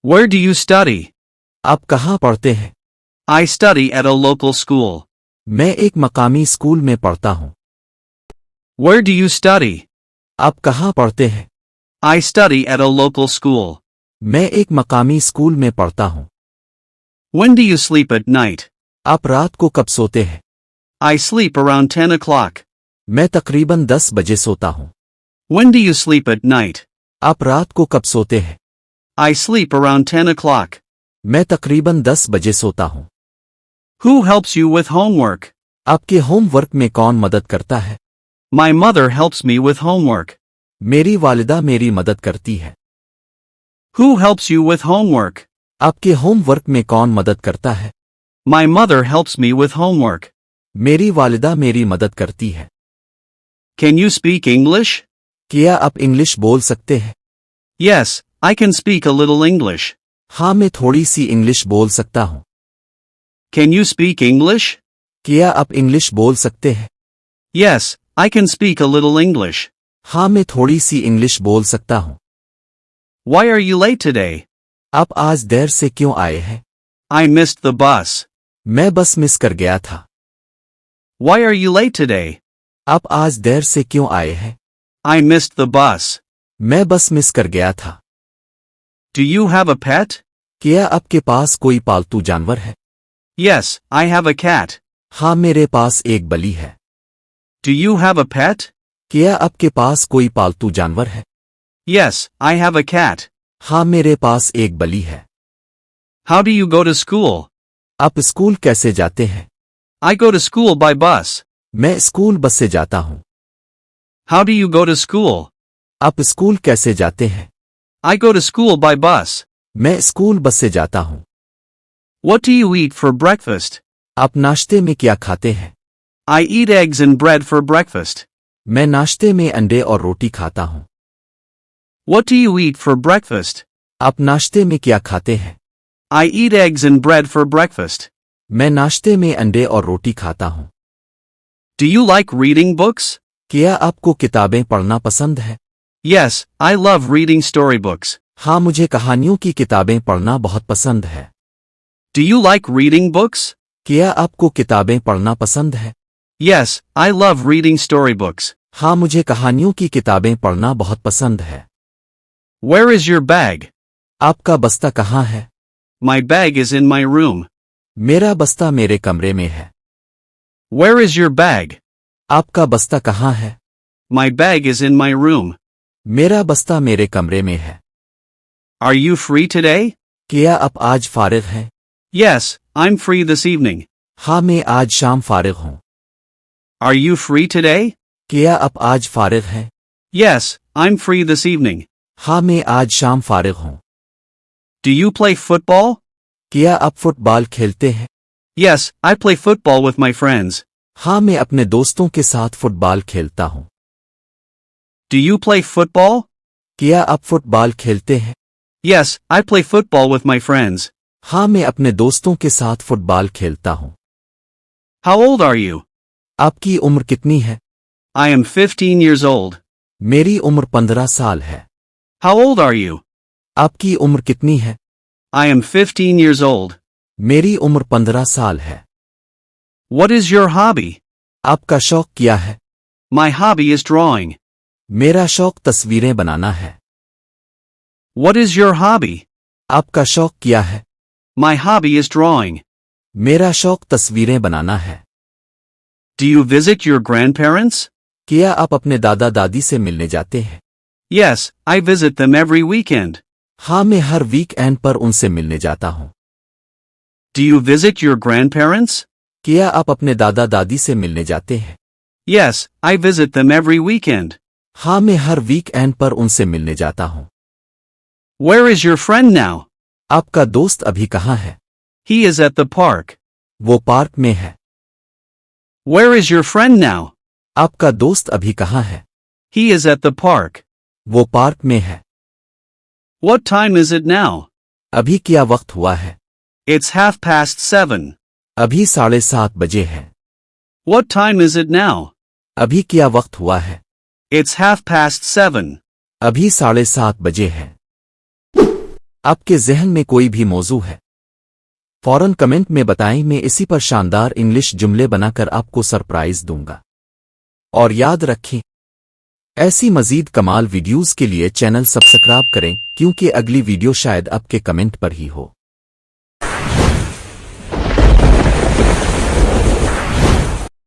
Where do you study? आप कहाँ पढ़ते हैं? I study at a local school. मैं एक मकामी स्कूल में पढ़ता हूँ। Where do you study? आप कहाँ पढ़ते हैं? I study at a local school. मैं एक मकामी स्कूल में पढ़ता हूँ। When do you sleep at night? आप रात को कब सोते हैं? I sleep around 10 o'clock. मैं तकरीबन 10 बजे सोता हूँ। When do you sleep at night? आप रात को कब सोते हैं? I sleep around 10 o'clock. मैं तकरीबन 10 बजे सोता हूँ। Who helps you with homework? आपके होमवर्क में कौन मदद करता है? My mother helps me with homework. मेरी वालिदा मेरी मदद करती है। Who helps you with homework? आपके होमवर्क में कौन मदद करता है? My mother helps me with homework. मेरी वालिदा मेरी मदद करती है। Can you speak English? क्या आप इंग्लिश बोल सकते हैं? Yes, I can speak a little English. हाँ, मैं थोड़ी सी इंग्लिश बोल सकता हूँ। Can you speak English? क्या आप इंग्लिश बोल सकते हैं? Yes, I can speak a little English. हाँ, मैं थोड़ी सी इंग्लिश बोल सकता हूँ। Why are you late today? आप आज देर से क्यों आए हैं? I missed the bus. मैं बस मिस कर गया था। Why are you late today? आप आज देर से क्यों आए हैं? I missed the bus. मैं बस मिस कर गया था। Do you have a pet? क्या आपके पास कोई पालतू जानवर है? Yes, I have a cat. हाँ, मेरे पास एक बली है। Do you have a pet? क्या आपके पास कोई पालतू जानवर है? Yes, I have a cat. हाँ, मेरे पास एक बली है। How do you go to school? आप स्कूल कैसे जाते हैं? I go to school by bus. मैं स्कूल बस से जाता हूँ। How do you go to school? आप स्कूल कैसे जाते हैं? I go to school by bus. मैं स्कूल बस से जाता हूँ। What do you eat for breakfast? आप नाश्ते में क्या खाते हैं? I eat eggs and bread for breakfast. मैं नाश्ते में अंडे और रोटी खाता हूँ। What do you eat for breakfast? आप नाश्ते में क्या खाते हैं? I eat eggs and bread for breakfast. मैं नाश्ते में अंडे और रोटी खाता हूँ। Do you like reading books? क्या आपको किताबें पढ़ना पसंद है? Yes, I love reading storybooks. हाँ, मुझे कहानियों की किताबें पढ़ना बहुत पसंद है। Do you like reading books? क्या आपको किताबें पढ़ना पसंद है? Yes, I love reading storybooks. हाँ, मुझे कहानियों की किताबें पढ़ना बहुत पसंद है। Where is your bag? आपका बस्ता कहाँ है? My bag is in my room. मेरा बस्ता मेरे कमरे में है। Where is your bag? आपका बस्ता कहाँ है? My bag is in my room. मेरा बस्ता मेरे कमरे में है। Are you free today? क्या आप आज फारिग हैं? Yes, I'm free this evening. हाँ, मैं आज शाम फारिग हूँ। Are you free today? क्या आप आज फारिग हैं? Yes, I'm free this evening. हाँ, मैं आज शाम फारिग हूँ। Do you play football? क्या आप फुटबॉल खेलते हैं? Yes, I play football with my friends. हाँ, मैं अपने दोस्तों के साथ फुटबॉल खेलता हूँ। Do you play football? क्या आप फुटबॉल खेलते हैं? Yes, I play football with my friends. हाँ, मैं अपने दोस्तों के साथ फुटबॉल खेलता हूँ। How old are you? आपकी उम्र कितनी है? I am 15 years old. मेरी उम्र 15 साल है। How old are you? आपकी उम्र कितनी है? I am 15 years old. मेरी उम्र 15 साल है। What is your hobby? आपका शौक क्या है? My hobby is drawing. मेरा शौक तस्वीरें बनाना है। What is your hobby? आपका शौक क्या है? My hobby is drawing. मेरा शौक तस्वीरें बनाना है। Do you visit your grandparents? क्या आप अपने दादा दादी से मिलने जाते हैं? Yes, I visit them every weekend. हाँ, मैं हर वीकेंड पर उनसे मिलने जाता हूँ। Do you visit your grandparents? क्या आप अपने दादा दादी से मिलने जाते हैं? Yes, I visit them every weekend. हाँ, मैं हर वीकेंड पर उनसे मिलने जाता हूँ। Where is your friend now? आपका दोस्त अभी कहाँ है? He is at the park. वो पार्क में है। Where is your friend now? आपका दोस्त अभी कहाँ है? He is at the park. वो पार्क में है। What time is it now? अभी क्या वक्त हुआ है? It's 7:30. अभी 7:30 बजे है। What time is it now? अभी क्या वक्त हुआ है? It's 7:30. अभी 7:30 बजे है। आपके जहन में कोई भी मौजू है फौरन कमेंट में बताएं, मैं इसी पर शानदार इंग्लिश जुमले बनाकर आपको सरप्राइज दूंगा। और याद रखें, ऐसी मजीद कमाल वीडियोस के लिए चैनल सब्सक्राइब करें क्योंकि अगली वीडियो शायद आपके कमेंट पर ही हो।